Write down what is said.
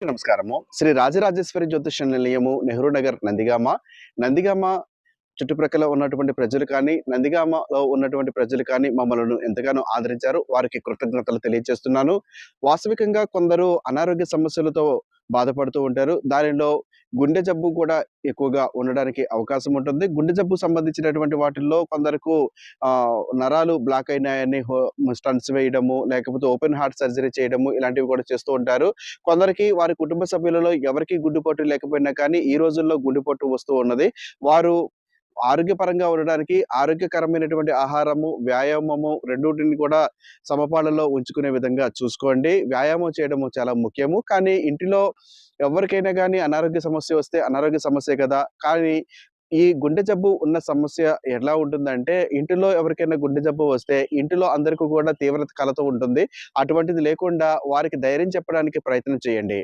నమస్కారము. శ్రీ రాజరాజేశ్వరి జ్యోతిష నిలయము, నెహ్రూ నగర్, నందిగామ. నందిగామ చుట్టుప్రక్కల ఉన్నటువంటి ప్రజలు కానీ, నందిగామలో ఉన్నటువంటి ప్రజలు కానీ మమ్మలను ఎంతగానో ఆదరించారు. వారికి కృతజ్ఞతలు తెలియజేస్తున్నాను. వాస్తవికంగా కొందరు అనారోగ్య సమస్యలతో బాధపడుతూ ఉంటారు. దానిలో గుండె జబ్బు కూడా ఎక్కువగా ఉండడానికి అవకాశం ఉంటుంది. గుండె జబ్బు సంబంధించినటువంటి వాటిల్లో కొందరకు నరాలు బ్లాక్ అయినాయని స్టంట్స్ వేయడము, లేకపోతే ఓపెన్ హార్ట్ సర్జరీ చేయడము ఇలాంటివి కూడా చేస్తూ ఉంటారు. కొందరికి వారి కుటుంబ సభ్యులలో ఎవరికీ గుండెపోటు లేకపోయినా కానీ ఈ రోజుల్లో గుండెపోటు వస్తూ ఉన్నది. వారు ఆరోగ్యపరంగా ఉండడానికి ఆరోగ్యకరమైనటువంటి ఆహారము, వ్యాయామము రెండిటిని కూడా సమపాళ్లలో ఉంచుకునే విధంగా చూసుకోండి. వ్యాయామం చేయడము చాలా ముఖ్యము. కానీ ఇంటిలో ఎవరికైనా గానీ అనారోగ్య సమస్య వస్తే అనారోగ్య సమస్యే కదా! కానీ ఈ గుండె జబ్బు ఉన్న సమస్య ఎలా ఉంటుందంటే, ఇంటిలో ఎవరికైనా గుండె జబ్బు వస్తే ఇంటిలో అందరికి కూడా తీవ్రత కలత ఉంటుంది. అటువంటిది లేకుండా వారికి ధైర్యం చెప్పడానికి ప్రయత్నం చేయండి.